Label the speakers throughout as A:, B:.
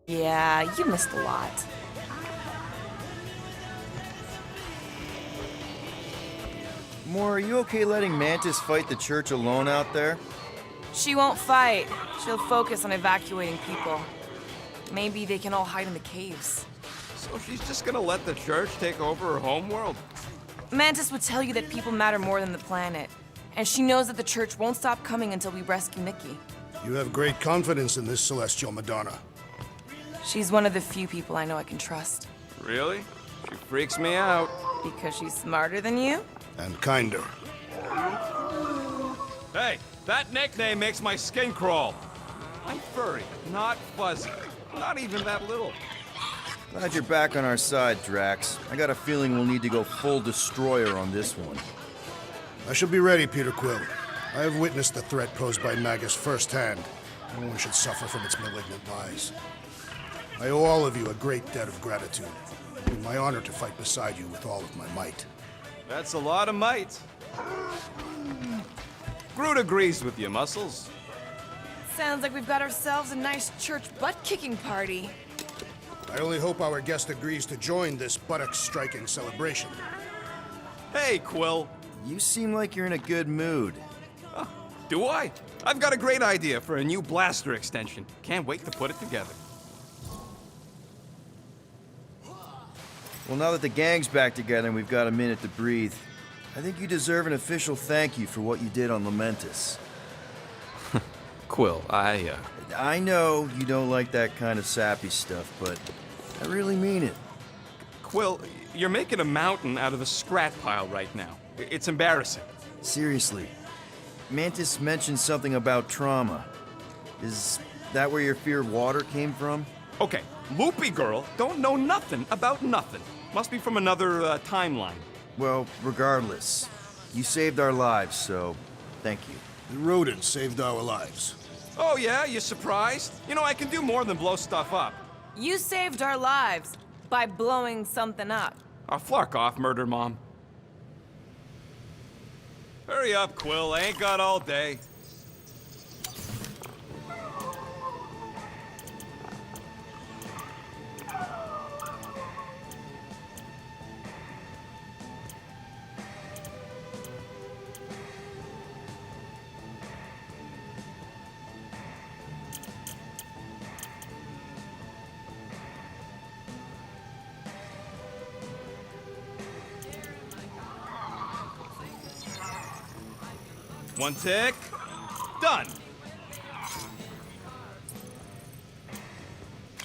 A: Yeah, you missed a lot.
B: Moore, are you okay letting Mantis fight the church alone out there?
A: She won't fight. She'll focus on evacuating people. Maybe they can all hide in the caves.
C: So she's just gonna let the church take over her homeworld?
A: Mantis would tell you that people matter more than the planet. And she knows that the church won't stop coming until we rescue Nikki.
D: You have great confidence in this celestial Madonna.
A: She's one of the few people I know I can trust.
C: Really? She freaks me out.
A: Because she's smarter than you?
D: And kinder.
C: Hey, that nickname makes my skin crawl. I'm furry, not fuzzy. Not even that little.
B: Glad you're back on our side, Drax. I got a feeling we'll need to go full destroyer on this one.
D: I shall be ready, Peter Quill. I have witnessed the threat posed by Magus firsthand. No one should suffer from its malignant lies. I owe all of you a great debt of gratitude. It would be my honor to fight beside you with all of my might.
C: That's a lot of might. Groot agrees with you, Muscles.
A: Sounds like we've got ourselves a nice church butt-kicking party.
D: I only hope our guest agrees to join this buttocks-striking celebration.
C: Hey, Quill.
B: You seem like you're in a good mood.
C: Do I? I've got a great idea for a new blaster extension. Can't wait to put it together.
B: Well, now that the gang's back together and we've got a minute to breathe, I think you deserve an official thank you for what you did on Lamentus.
C: Quill,
B: I know you don't like that kind of sappy stuff, but I really mean it.
C: Quill, you're making a mountain out of a scrap pile right now. It's embarrassing.
B: Seriously, Mantis mentioned something about trauma. Is that where your fear of water came from?
C: Okay, Loopy Girl don't know nothing about nothing. Must be from another timeline.
B: Well, regardless, you saved our lives, so thank you.
D: The rodent saved our lives.
C: Oh yeah, you surprised? You know, I can do more than blow stuff up.
A: You saved our lives by blowing something up.
C: I'll flark off, Murder Mom. Hurry up, Quill. I ain't got all day. One tick. Done.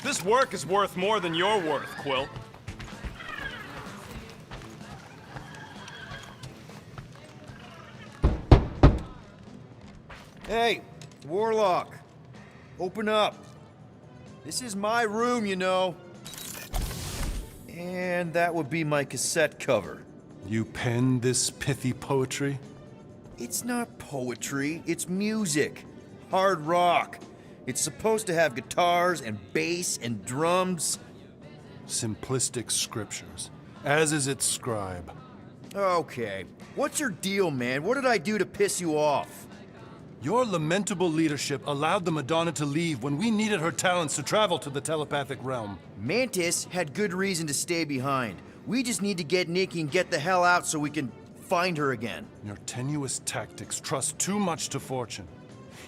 C: This work is worth more than your worth, Quill.
B: Hey, Warlock, open up. This is my room, you know. And that would be my cassette cover.
E: You penned this pithy poetry?
B: It's not poetry, it's music. Hard rock. It's supposed to have guitars and bass and drums.
E: Simplistic scriptures, as is its scribe.
B: Okay, what's your deal, man? What did I do to piss you off?
E: Your lamentable leadership allowed the Madonna to leave when we needed her talents to travel to the telepathic realm.
B: Mantis had good reason to stay behind. We just need to get Nikki and get the hell out so we can find her again.
E: Your tenuous tactics trust too much to fortune.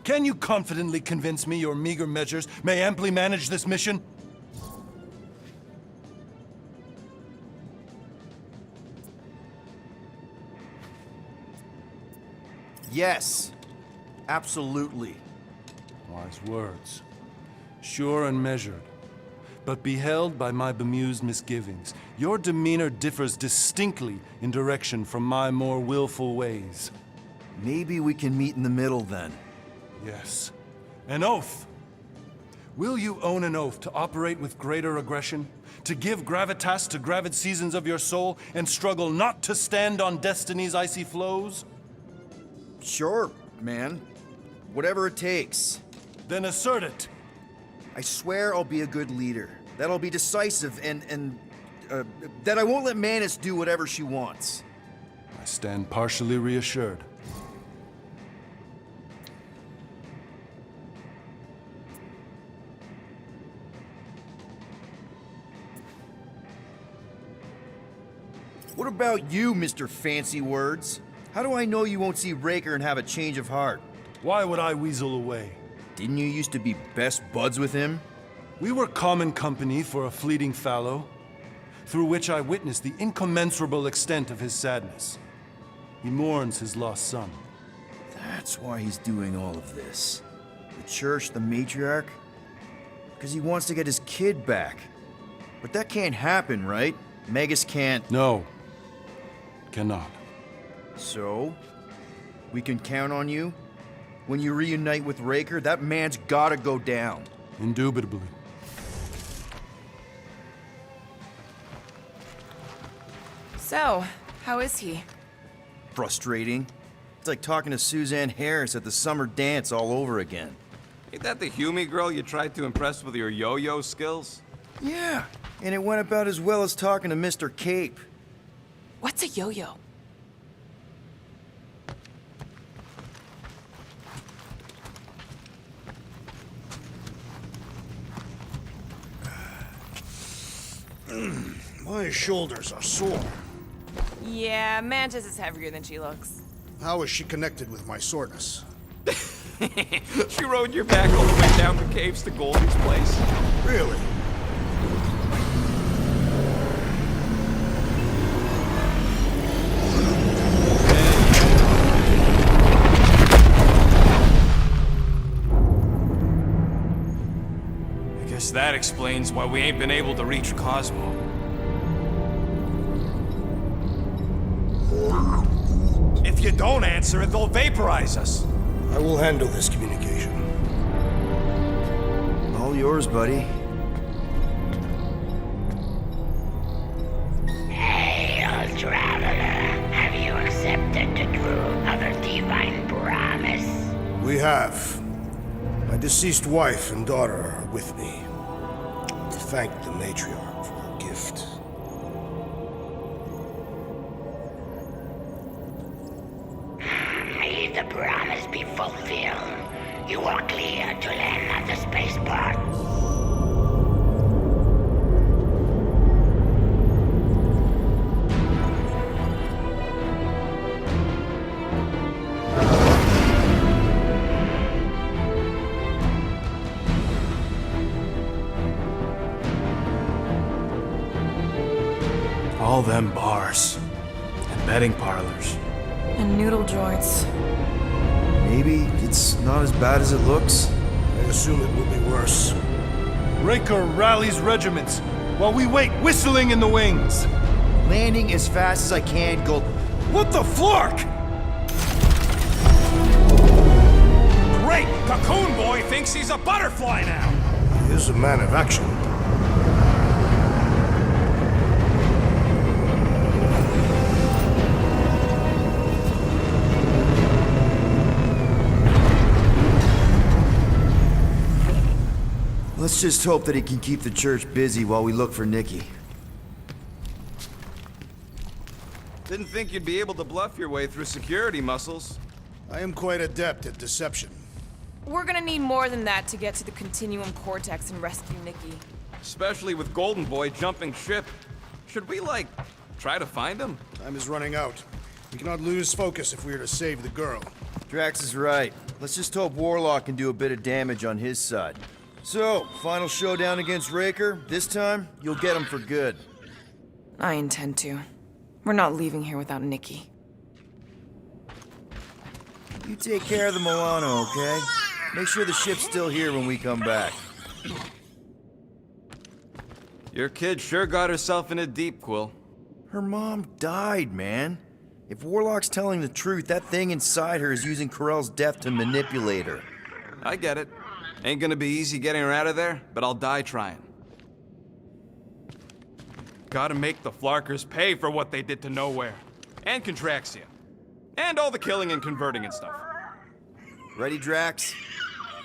E: Can you confidently convince me your meager measures may amply manage this mission?
B: Yes, absolutely.
E: Wise words. Sure and measured. But beheld by my bemused misgivings, your demeanor differs distinctly in direction from my more willful ways.
B: Maybe we can meet in the middle then.
E: Yes. An oath! Will you own an oath to operate with greater aggression? To give gravitas to gravid seasons of your soul and struggle not to stand on destiny's icy flows?
B: Sure, man. Whatever it takes.
E: Then assert it!
B: I swear I'll be a good leader. That I'll be decisive and that I won't let Mantis do whatever she wants.
E: I stand partially reassured.
B: What about you, Mr. Fancy Words? How do I know you won't see Raker and have a change of heart?
E: Why would I weasel away?
B: Didn't you used to be best buds with him?
E: We were common company for a fleeting fallow, through which I witnessed the incommensurable extent of his sadness. He mourns his lost son.
B: That's why he's doing all of this. The church, the matriarch? Because he wants to get his kid back. But that can't happen, right? Magus can't...
E: No. Cannot.
B: So? We can count on you? When you reunite with Raker, that man's gotta go down.
E: Indubitably.
A: So, how is he?
B: Frustrating. It's like talking to Suzanne Harris at the summer dance all over again.
C: Ain't that the Hume girl you tried to impress with your yo-yo skills?
B: Yeah, and it went about as well as talking to Mr. Cape.
A: What's a yo-yo?
D: My shoulders are sore.
A: Yeah, Mantis is heavier than she looks.
D: How is she connected with my soreness?
C: She rode your back all the way down the caves to Goldie's place.
D: Really?
C: I guess that explains why we ain't been able to reach Cosmo. If you don't answer it, they'll vaporize us.
D: I will handle this communication.
B: All yours, buddy.
F: Hail, traveler. Have you accepted the truth of a divine promise?
D: We have. My deceased wife and daughter are with me. To thank the matriarch for her gift.
F: May the promise be fulfilled. You are clear to land at the spaceport.
C: All them bars and betting parlors.
A: And noodle joints.
B: Maybe it's not as bad as it looks.
D: I assume it will be worse.
E: Raker rallies regiments while we wait whistling in the wings.
B: Landing as fast as I can, Gold. What the flark?
C: Great! Cocoon Boy thinks he's a butterfly now!
D: He is a man of action.
B: Let's just hope that he can keep the church busy while we look for Nikki.
C: Didn't think you'd be able to bluff your way through security muscles.
D: I am quite adept at deception.
A: We're gonna need more than that to get to the Continuum Cortex and rescue Nikki.
C: Especially with Golden Boy jumping ship. Should we, like, try to find him?
D: Time is running out. We cannot lose focus if we are to save the girl.
B: Drax is right. Let's just hope Warlock can do a bit of damage on his side. So, final showdown against Raker. This time, you'll get him for good.
A: I intend to. We're not leaving here without Nikki.
B: You take care of the Milano, okay? Make sure the ship's still here when we come back.
C: Your kid sure got herself in a deep, Quill.
B: Her mom died, man. If Warlock's telling the truth, that thing inside her is using Corell's death to manipulate her.
C: I get it. Ain't gonna be easy getting her out of there, but I'll die trying. Gotta make the Flarkers pay for what they did to Nowhere. And Contraxia. And all the killing and converting and stuff.
B: Ready, Drax?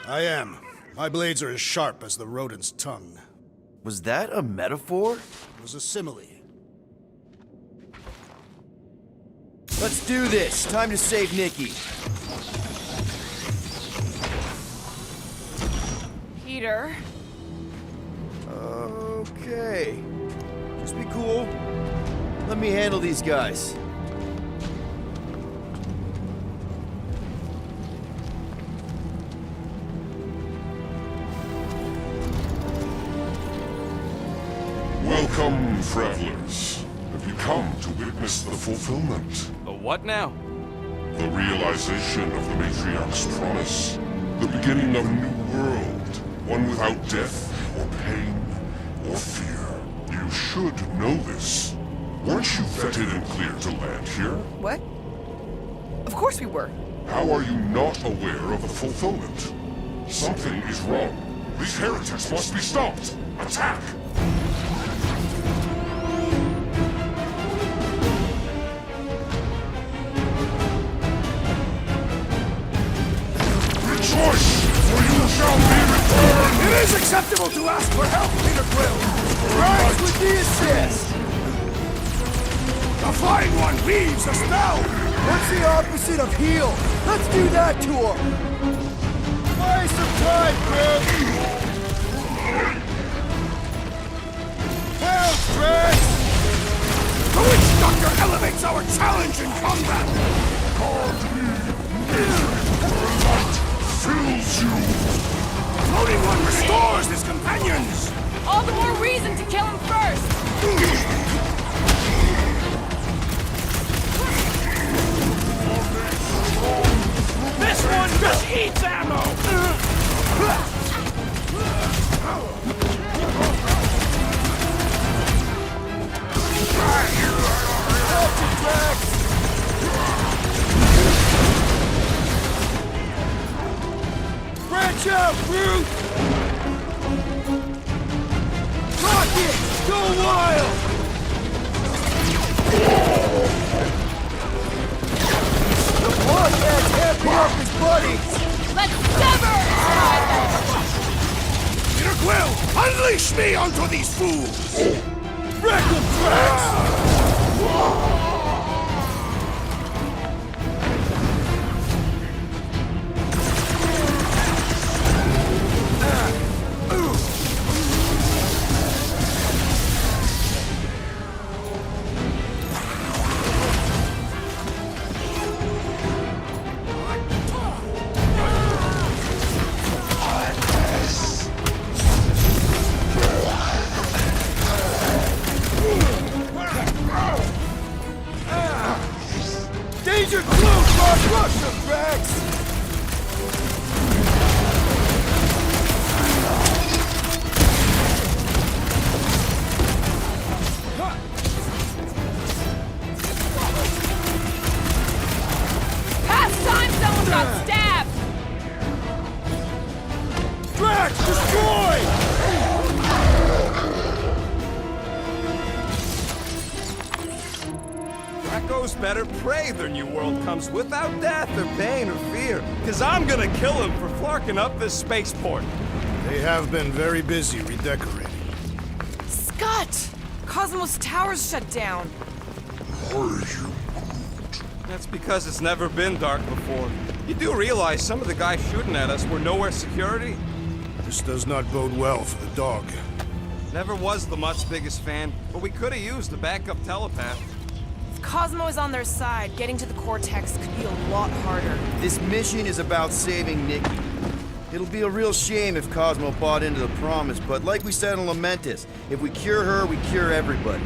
D: I am. My blades are as sharp as the rodent's tongue.
B: Was that a metaphor?
D: It was a simile.
B: Let's do this. Time to save Nikki.
A: Peter.
B: Okay. Just be cool. Let me me handle these guys.
G: Welcome, travelers. Have you come to witness the fulfillment?
C: The what now?
G: The realization of the Matriarch's promise. The beginning of a new world. One without death, or pain, or fear. You should know this. Weren't you vetted and cleared to land here?
A: What? Of course we were.
G: How are you not aware of the fulfillment? Something is wrong. These heretics must be stopped. Attack! Rejoice, for you shall be returned!
D: It is acceptable to ask for help, Peter Quill!
B: Right with the assist!
D: The Flying One weaves a spell!
B: What's the opposite of heal? Let's do that to him! Buy some time, Groot! Help, Drax!
D: The Witch Doctor elevates our challenge in combat!
G: Fills you!
D: Floating One restores his companions!
A: All the more reason to kill him first!
D: This one just eats ammo!
B: Branch out, Groot! Rocket! Go wild! The blockhead's happy up his buddies!
A: Let's sever his
D: Peter Quill, unleash me onto these fools!
B: Wreck him, Drax! Danger close, Rock! Rush him, Drax!
A: Past time someone got stabbed!
B: Drax, destroy!
C: Racco's better pray their new world comes without death or pain or fear. Cause I'm gonna kill him for flarking up this spaceport.
D: They have been very busy redecorating.
A: Scott! Cosmos Tower's shut down.
C: That's because it's never been dark before. You do realize some of the guys shooting at us were nowhere security?
D: This does not bode well for the dog.
C: Never was the Mutt's biggest fan, but we could have used a backup telepath.
A: If Cosmo is on their side, getting to the Cortex could be a lot harder.
B: This mission is about saving Nikki. It'll be a real shame if Cosmo bought into the promise, but like we said in Lamentus, if we cure her, we cure everybody.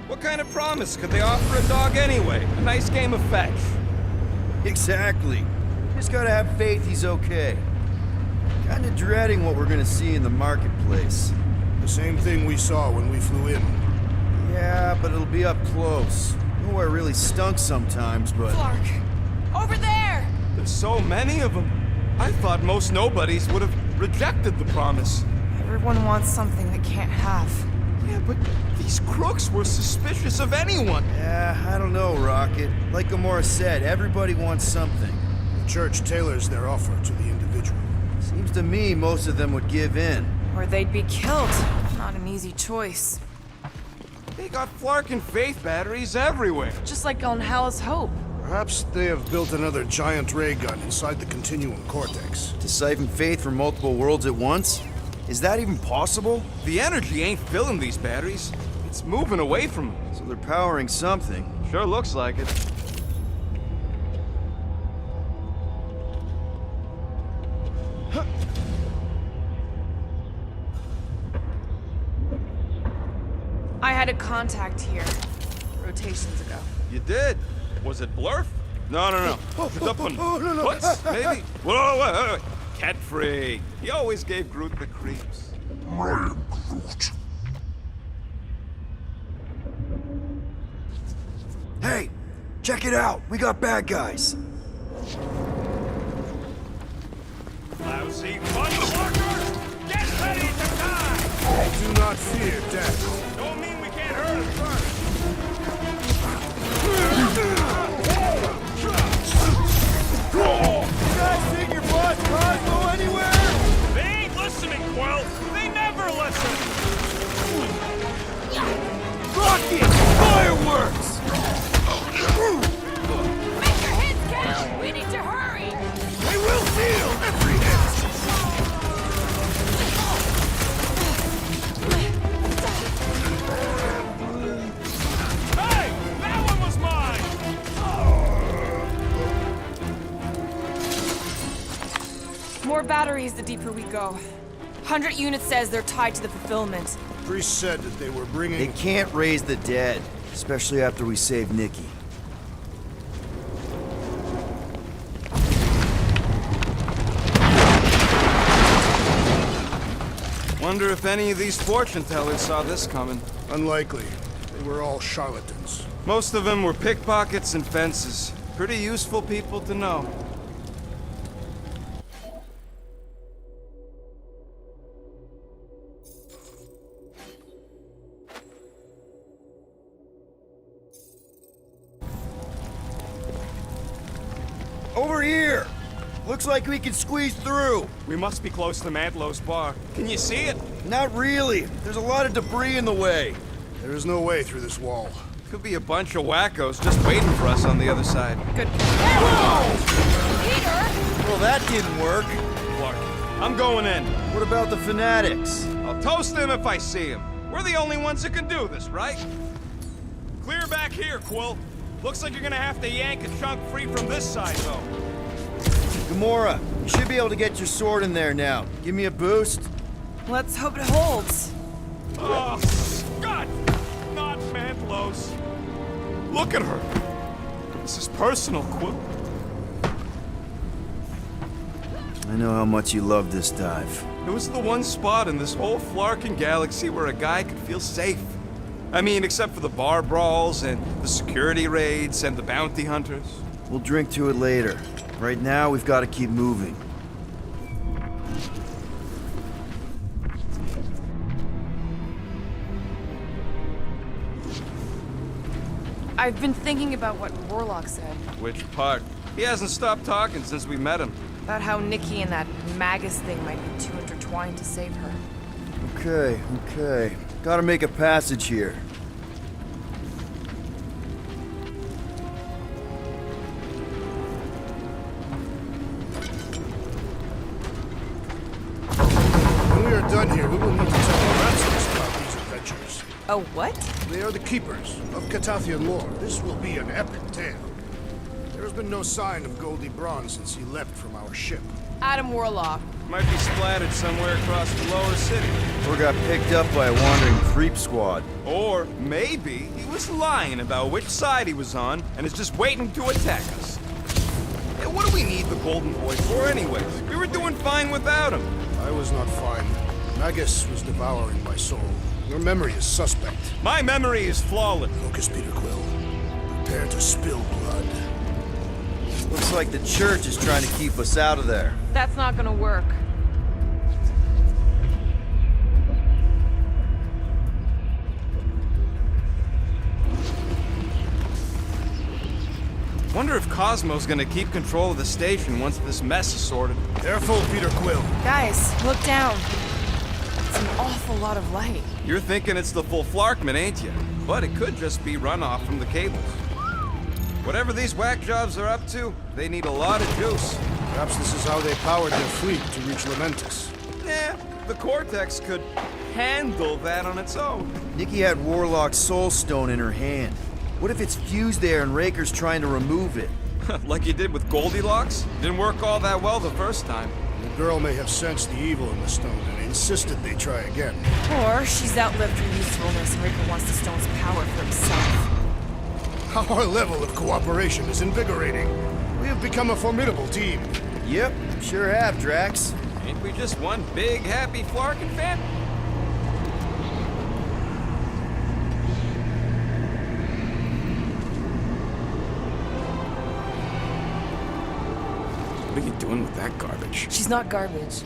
C: What kind of promise could they offer a dog anyway? A nice game of fetch.
B: Exactly. Just gotta have faith he's okay. Kinda dreading what we're gonna see in the marketplace.
D: The same thing we saw when we flew in.
B: Yeah, but it'll be up close. Nowhere really stunk sometimes, but...
A: Clark! Over there!
C: There's so many of them. I thought most nobodies would have rejected the promise.
A: Everyone wants something they can't have.
C: Yeah, but these crooks were suspicious of anyone.
B: Yeah, I don't know, Rocket. Like Gamora said, everybody wants something.
D: The church tailors their offer to the individual.
B: Seems to me most of them would give in.
A: Or they'd be killed. Not an easy choice.
C: They got Flark and Faith batteries everywhere.
A: Just like on Hala's Hope.
D: Perhaps they have built another giant ray gun inside the Continuum Cortex.
B: To siphon faith from multiple worlds at once? Is that even possible?
C: The energy ain't filling these batteries. It's moving away from them.
B: So they're powering something.
C: Sure looks like it.
A: I had a contact here rotations ago.
C: You did? Was it Blurf? No. What? Maybe? Whoa. Cat free. He always gave Groot the creeps.
G: I am Groot.
B: Hey, check it out. We got bad guys.
C: Lousy motherfuckers! Get ready to die!
D: Do not fear death.
C: Don't mean we can't hurt him first.
B: You guys think your boss cars go anywhere?
C: They ain't listening, Quill. They never listen.
B: Rockets! Fireworks!
F: Make your hits count! We need to hurry!
B: They will feel every hit!
C: Hey, that one was mine.
A: More batteries the deeper we go. 100 units says they're tied to the fulfillment.
D: Priest said that they were bringing...
B: They can't raise the dead, especially after we save Nikki.
C: Wonder if any of these fortune tellers saw this coming.
D: Unlikely. They were all charlatans.
C: Most of them were pickpockets and fences. Pretty useful people to know.
B: Over here! Looks like we can squeeze through.
C: We must be close to Mantlow's bar. Can you see it?
B: Not really. There's a lot of debris in the way.
D: There is no way through this wall.
C: Could be a bunch of wackos just waiting for us on the other side.
A: Good.
B: Well, that didn't work.
C: Clark, I'm going in.
B: What about the fanatics?
C: I'll toast them if I see them. We're the only ones who can do this, right? Clear back here, Quill. Looks like you're gonna have to yank a chunk free from this side, though.
B: Gamora, you should be able to get your sword in there now. Give me a boost.
A: Let's hope it holds.
C: Oh, Scott! Not Mantlow's. Look at her. This is personal, Quill.
B: I know how much you love this dive.
C: It was the one spot in this whole Flarkin galaxy where a guy could feel safe. I mean, except for the bar brawls and the security raids and the bounty hunters.
B: We'll drink to it later. Right now, we've got to keep moving.
A: I've been thinking about what Warlock said.
C: Which part? He hasn't stopped talking since we met him.
A: About how Nikki and that Magus thing might be too intertwined to save her.
B: Okay. Gotta make a passage here.
D: When we are done here, we will need to tell the Ratsons about these adventures.
A: Oh, what?
D: They are the keepers of Catathian lore. This will be an epic tale. There has been no sign of Goldie Braun since he left from our ship.
A: Adam Warlock.
C: Might be splattered somewhere across the lower city.
B: Or got picked up by a wandering creep squad.
C: Or maybe he was lying about which side he was on and is just waiting to attack us. Hey, what do we need the Golden Boy for anyway? We were doing fine without him.
D: I was not fine. Magus was devouring my soul. Your memory is suspect.
C: My memory is flawless.
D: Focus, Peter Quill. Prepare to spill blood.
B: Looks like the church is trying to keep us out of there.
A: That's not gonna work.
C: Wonder if Cosmo's gonna keep control of the station once this mess is sorted.
D: Careful, Peter Quill.
A: Guys, look down. It's an awful lot of light.
C: You're thinking it's the full Flarkman, ain't you? But it could just be runoff from the cables. Whatever these whack jobs are up to, they need a lot of juice.
D: Perhaps this is how they powered their fleet to reach Lamentus.
C: Yeah, the Cortex could handle that on its own.
B: Nikki had Warlock's Soul Stone in her hand. What if it's fused there and Raker's trying to remove it?
C: Like you did with Goldilocks? Didn't work all that well the first time.
D: The girl may have sensed the evil in the stone and insisted they try again.
A: Or she's outlived her usefulness and Raker wants the stone's power for himself.
D: Our level of cooperation is invigorating. We have become a formidable team.
B: Yep, sure have, Drax.
C: Ain't we just one big, happy Flarkin fan? What are you doing with that garbage?
A: She's not garbage.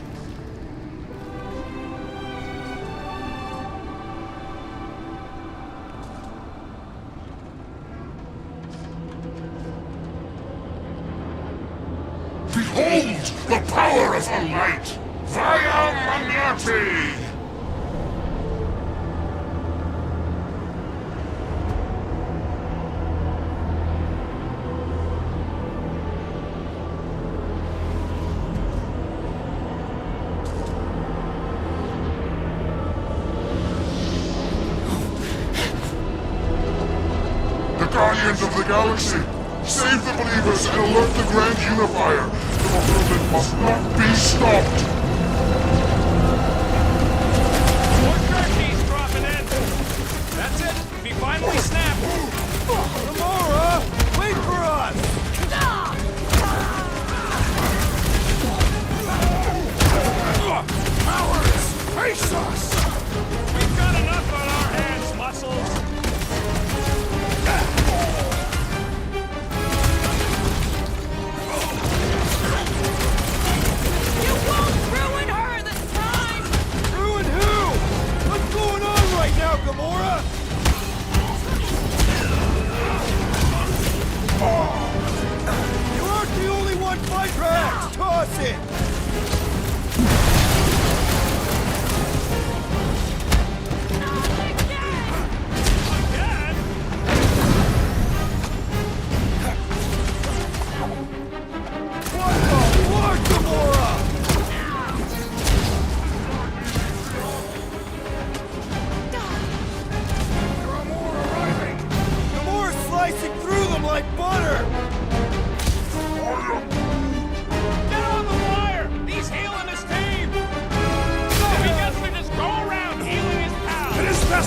G: Behold the power of the light! Via Magnati! The Guardians of the Galaxy! Save the believers and alert the Grand Unifier! The movement must not be stopped!
C: More turkeys dropping in! That's it! We finally snapped! Gamora! Wait for us!
D: Powers! Face us!
C: We've got enough on our hands, muscles!
A: You won't ruin her this time!
C: Ruin who? What's going on right now, Gamora? You aren't the only one fighting! Drax, toss it!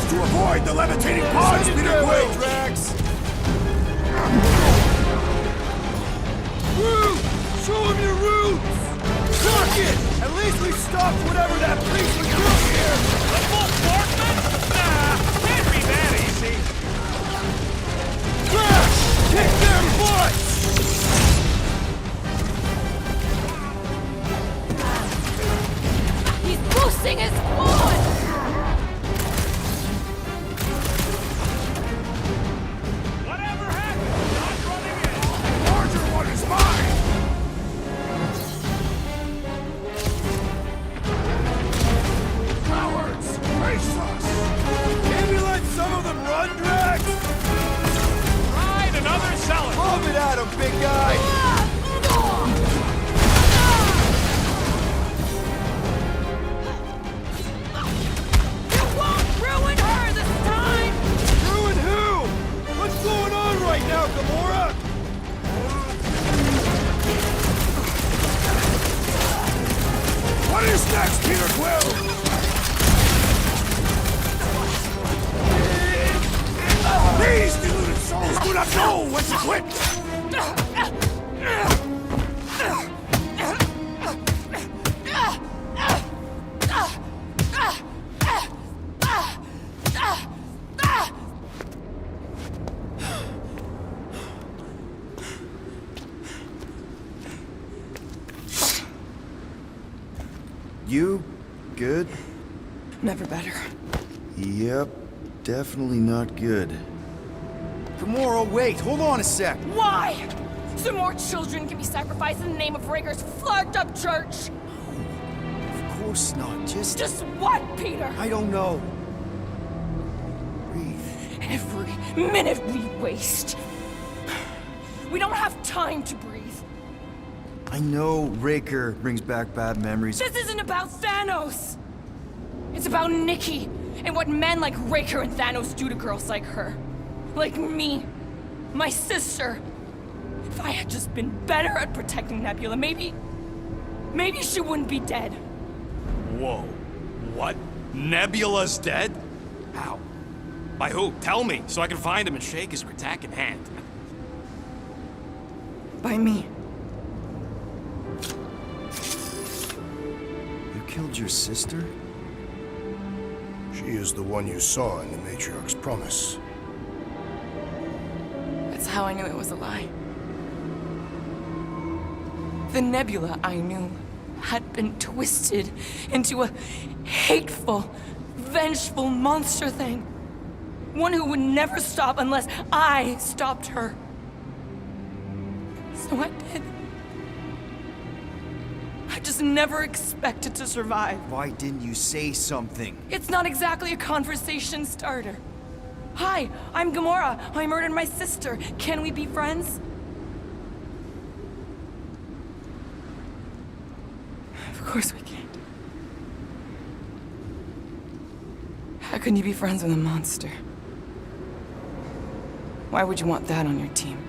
D: To avoid the levitating pods, Peter Quill!
C: Drax! Groot! Show him your roots! Suck it! At least we stopped whatever that priest was doing here! The full Portman? Nah, can't be that easy! Drax! Kick their butts!
A: He's boosting his squad!
C: Big guy!
A: You won't ruin her this time!
C: Ruin who? What's going on right now, Gamora?
D: What is next, Peter Quill? These deluded souls do not know when to quit!
B: You good?
A: Never better.
B: Yep, definitely not good. Gamora, wait, hold on a sec.
A: Why? So more children can be sacrificed in the name of Raker's flarked up church?
B: Of course not,
A: Just what, Peter?
B: I don't know. Breathe.
A: Every minute we waste. We don't have time to breathe.
B: I know Raker brings back bad memories.
A: This isn't about Thanos! It's about Nikki and what men like Raker and Thanos do to girls like her. Like me. My sister. If I had just been better at protecting Nebula, maybe she wouldn't be dead.
C: Whoa. What? Nebula's dead? How? By who? Tell me, so I can find him and shake his Kratak in hand.
A: By me.
B: You killed your sister?
D: She is the one you saw in the Matriarch's promise.
A: That's how I knew it was a lie. The Nebula I knew had been twisted into a hateful, vengeful monster thing. One who would never stop unless I stopped her. So I did. I just never expected to survive.
B: Why didn't you say something?
A: It's not exactly a conversation starter. Hi, I'm Gamora. I murdered my sister. Can we be friends? Of course we can't. How can you be friends with a monster? Why would you want that on your team?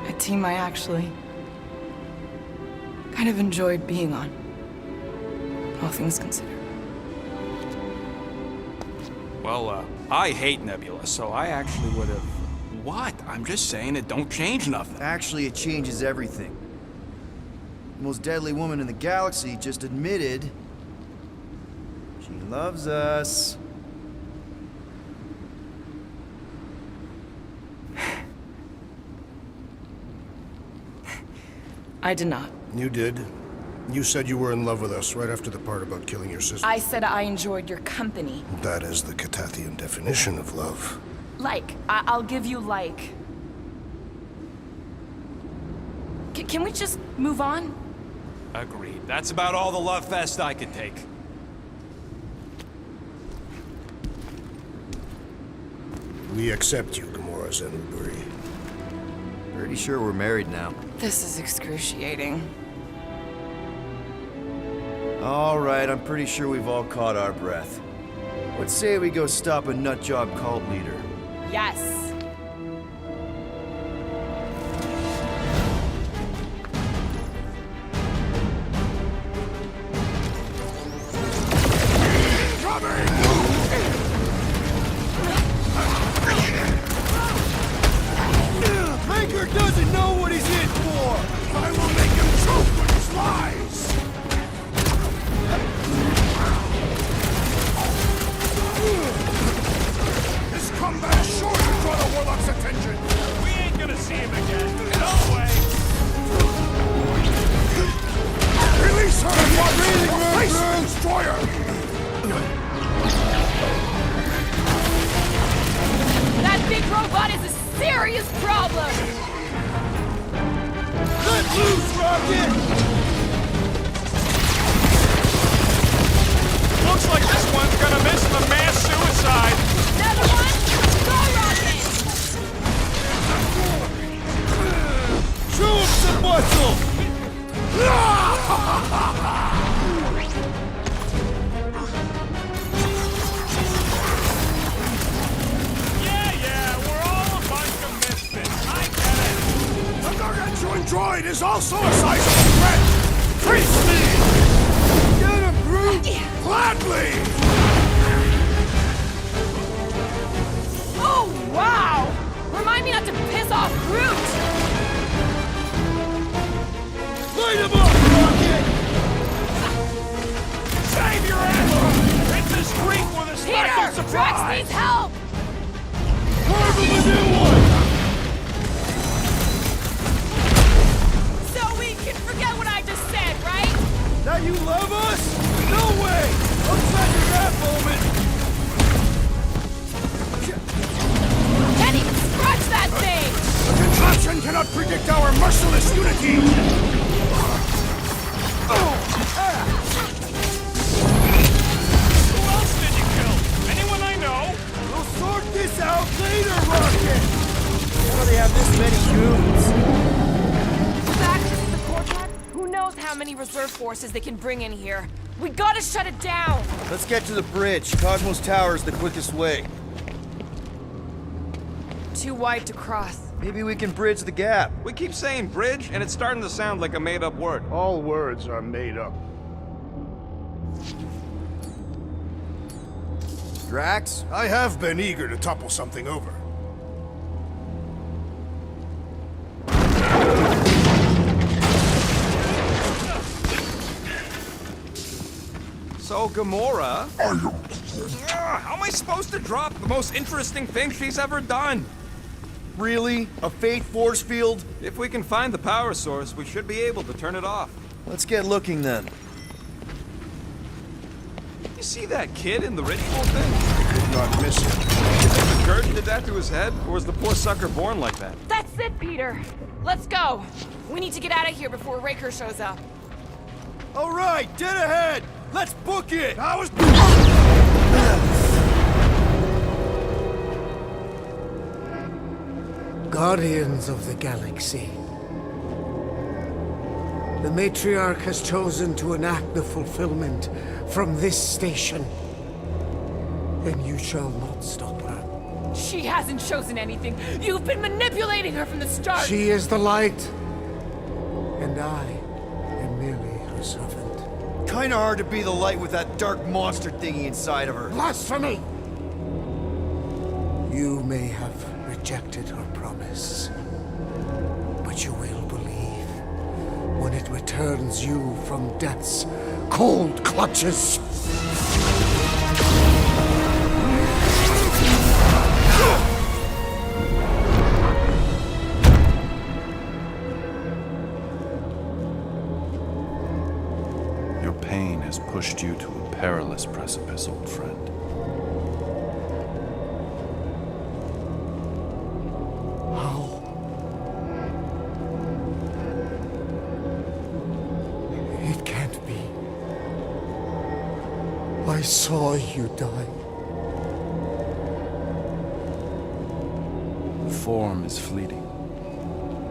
A: A team I actually kind of enjoyed being on, all things considered.
C: Well, I hate Nebula, so I actually would have... What? I'm just saying it don't change nothing.
B: Actually, it changes everything. The most deadly woman in the galaxy just admitted she loves us.
A: I did not.
D: You did. You said you were in love with us right after the part about killing your sister.
A: I said I enjoyed your company.
D: That is the Catathian definition of love.
A: Like. I'll give you like. Can we just move on?
C: Agreed. That's about all the love fest I could take.
D: We accept you, Gamora Zenuburi.
B: Pretty sure we're married now.
A: This is excruciating.
B: All right, I'm pretty sure we've all caught our breath. Let's say we go stop a nutjob cult leader.
A: Yes.
B: Raker doesn't know what he's in for!
D: I will make him choke with his lies! His comeback sure to draw the Warlock's attention!
C: We ain't gonna see him again. No way!
D: Release her and watch her face the destroyer!
A: That big robot is a serious problem!
B: Let loose, Rocket!
C: Looks like this one's gonna miss the mass suicide.
A: Another one? Go, Rocket!
B: Show him some muscle!
C: Yeah, we're all a bunch of misfits. I get it.
D: The gargantuan droid is also a sizable threat! Face me!
B: Get him, Groot!
D: Gladly!
A: Oh, wow! Remind me not to piss off Groot!
B: Light him up, Rocket!
C: Save your ass! Hit the street with a special
A: Peter!
C: surprise!
A: Drax needs help!
B: Carve him a new one!
A: So we can forget what I just said, right?
B: That you love us? No way! Outside of that moment!
A: Can't even scratch that thing!
D: The contraption cannot predict our merciless unity!
C: Who else did you kill? Anyone I know?
B: We'll sort this out later, Rocket! How do they have this many goons?
A: Back to the Cortex? Who knows how many reserve forces they can bring in here? We gotta shut it down!
B: Let's get to the bridge. Cosmos Tower is the quickest way.
A: Too wide to cross.
B: Maybe we can bridge the gap.
C: We keep saying bridge, and it's starting to sound like a made-up word.
D: All words are made up.
B: Drax?
D: I have been eager to topple something over.
C: So, Gamora... How am I supposed to drop the most interesting thing she's ever done?
B: Really? A fate force field?
C: If we can find the power source, we should be able to turn it off.
B: Let's get looking then.
C: You see that kid in the ritual thing?
D: Did not miss it.
C: You think the church did that to his head, or was the poor sucker born like that?
A: That's it, Peter. Let's go. We need to get out of here before Raker shows up.
B: All right, dead ahead! Let's book it!
D: I was...
H: Guardians of the Galaxy. The Matriarch has chosen to enact the fulfillment from this station. And you shall not stop her.
A: She hasn't chosen anything. You've been manipulating her from the start.
H: She is the light. And I am merely her servant.
B: Kinda hard to be the light with that dark monster thingy inside of her.
H: Blasphemy! You may have rejected her promise, but you will believe when it returns you from death's cold clutches.
E: Your pain has pushed you to a perilous precipice, old friend.
H: How? It can't be. I saw you die.
E: Form is fleeting,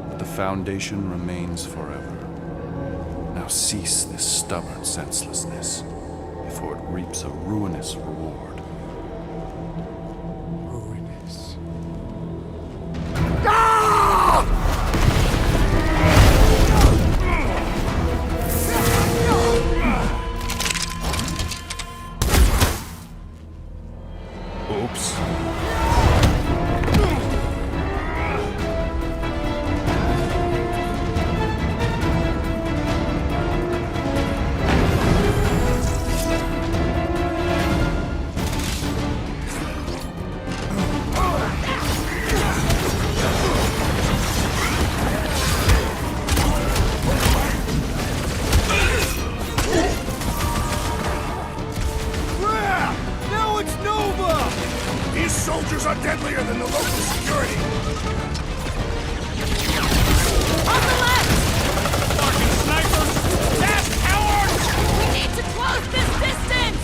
E: but the foundation remains forever. Now cease this stubborn senselessness before it reaps a ruinous reward.
H: Ruinous.
E: Oops.
B: Now it's Nova!
D: These soldiers are deadlier than the local security.
A: On the left!
C: Fucking snipers! Fast cowards!
A: We need to close this distance!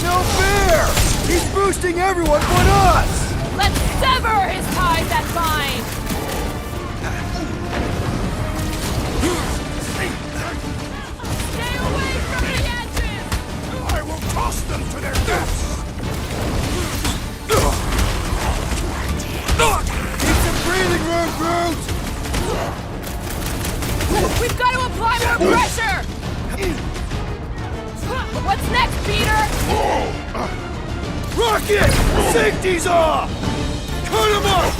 B: No fair! He's boosting everyone but us!
A: Let's sever his ties that bind! Stay away from the edges!
D: I will toss them to their deaths.
B: Keep some breathing room, Groot!
A: We've got to apply more pressure! What's next, Peter?
B: Rocket! Safety's off! Cut him off!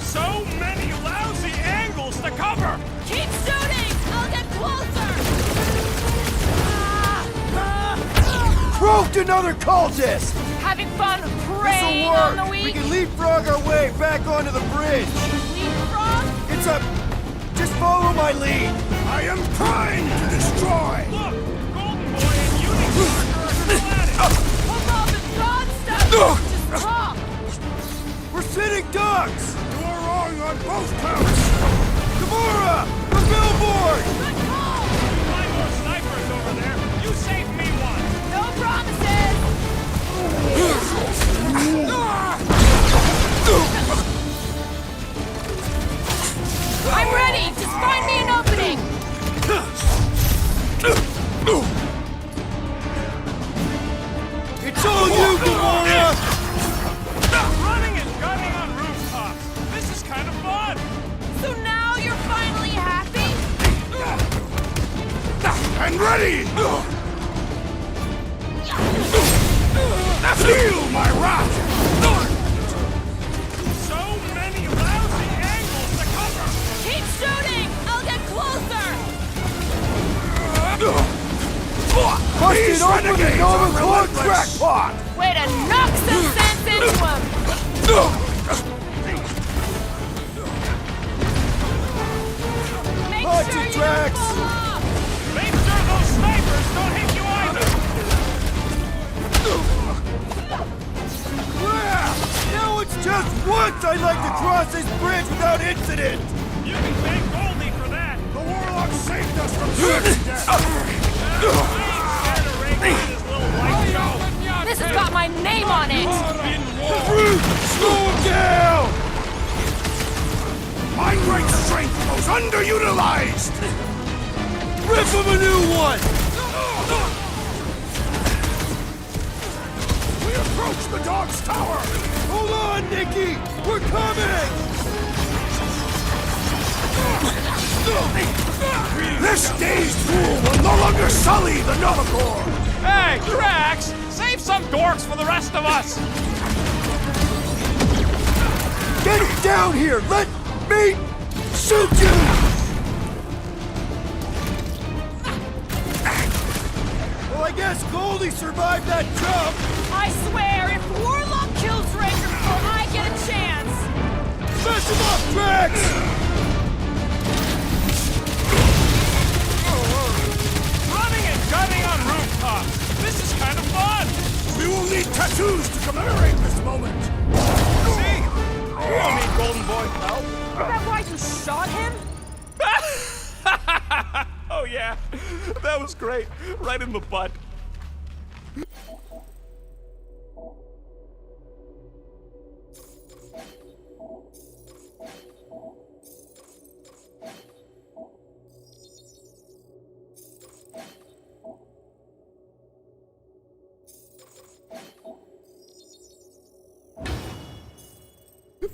C: So many lousy angles to cover!
A: Keep shooting! I'll get closer!
B: Croaked another cultist!
A: Having fun
B: This'll
A: preying on the
B: work! We
A: weak?
B: can leapfrog our way back onto the bridge!
A: Leapfrog?
B: It's a... Just follow my lead!
D: I am primed to destroy.
C: Look! Golden Boy and Unicorn are on the planet!
A: Hold on, the god stuff! Just talk!
B: We're sitting ducks!
D: You are wrong on both counts.
B: Gamora! The billboard!
A: Good call!
C: Find more snipers over there! You saved me one!
A: No promises! I'm ready! Just find me an opening!
D: Stand ready! Feel my wrath!
C: So many lousy angles to cover!
A: Keep shooting! I'll get closer!
D: Busted open the overclocked crackpot!
A: Way to knock some sense into him! Make sure you don't fall off!
C: Make sure those snipers don't hit you either!
B: Now it's just once I'd like to cross this bridge without incident!
C: You can thank Goldie for that!
D: The Warlock saved us from certain death!
A: This has got my name on it!
B: Slow him down!
D: My great strength goes underutilized!
B: Rip him a new one!
D: We approach the dog's tower!
B: Hold on, Nikki! We're coming!
D: This dazed fool will no longer sully the Novacore!
C: Hey, Drax! Save some dorks for the rest of us!
B: Get down here! Let me shoot you! Well, I guess Goldie survived that jump!
A: I swear, if Warlock kills Raker before I get a chance...
B: Mess him up, Drax!
C: Running and gunning on rooftops! This is kind of fun!
D: We will need tattoos to commemorate this moment!
C: See? You don't need Golden Boy help.
A: Is that why you shot him?
C: Oh yeah, that was great. Right in the butt.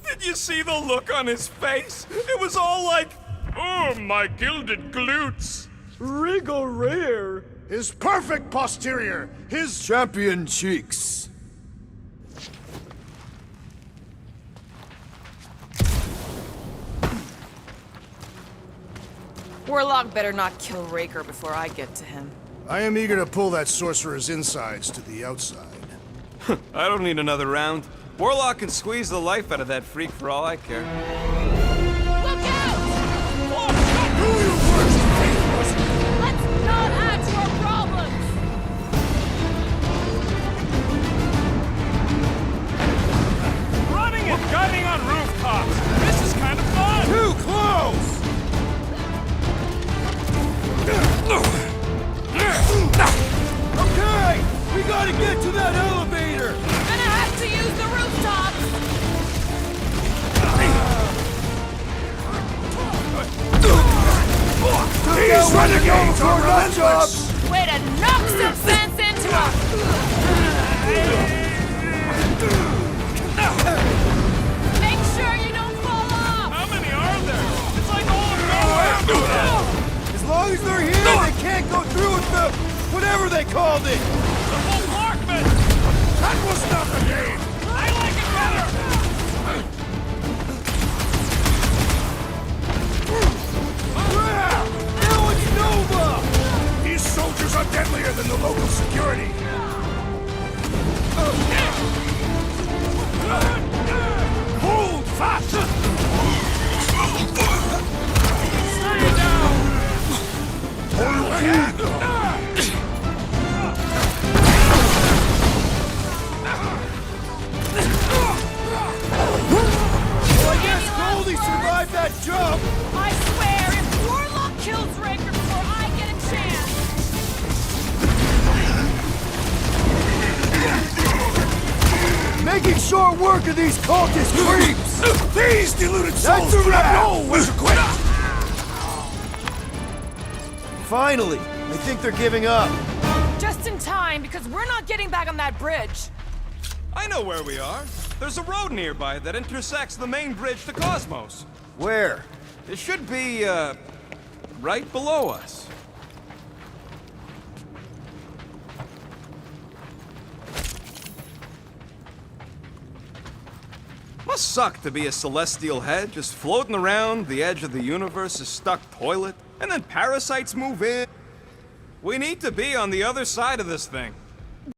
C: Did you see the look on his face? It was all like, oh, my gilded glutes. Wriggle rare.
D: His perfect posterior! His
B: Champion cheeks.
A: Warlock better not kill Raker before I get to him.
D: I am eager to pull that sorcerer's insides to the outside.
C: I don't need another round. Warlock can squeeze the life out of that freak for all I care.
A: Look out!
D: Do your worst, faithless!
A: Let's not add to our problems!
C: Running and gunning on rooftops. This is kind of fun.
B: Too close! Okay! We gotta get to that elevator!
A: Gonna have to use the rooftops!
D: These renegades are relentless!
A: Way to knock some sense into him! Make sure you don't fall off!
C: How many are there? It's like all of nowhere.
B: As long as they're here, they can't go through with the whatever they called it!
C: The whole Markman.
D: That was not the game!
C: I like it better.
B: Now it's Nova!
D: These soldiers are deadlier than the local security! Hold fast!
C: Stay down.
B: Well, I guess Goldie survived that jump!
A: I swear, if Warlock kills Raker before I get a chance...
B: Making short work of these cultist creeps!
D: These deluded souls
B: That's a
D: do not
B: wrap.
D: know when to quit!
B: Finally! I think they're giving up.
A: Just in time, because we're not getting back on that bridge.
C: I know where we are. There's a road nearby that intersects the main bridge to Cosmos.
B: Where?
C: It should be, right below us. Must suck to be a celestial head, just floating around the edge of the universe's stuck toilet, and then parasites move in. We need to be on the other side of this thing.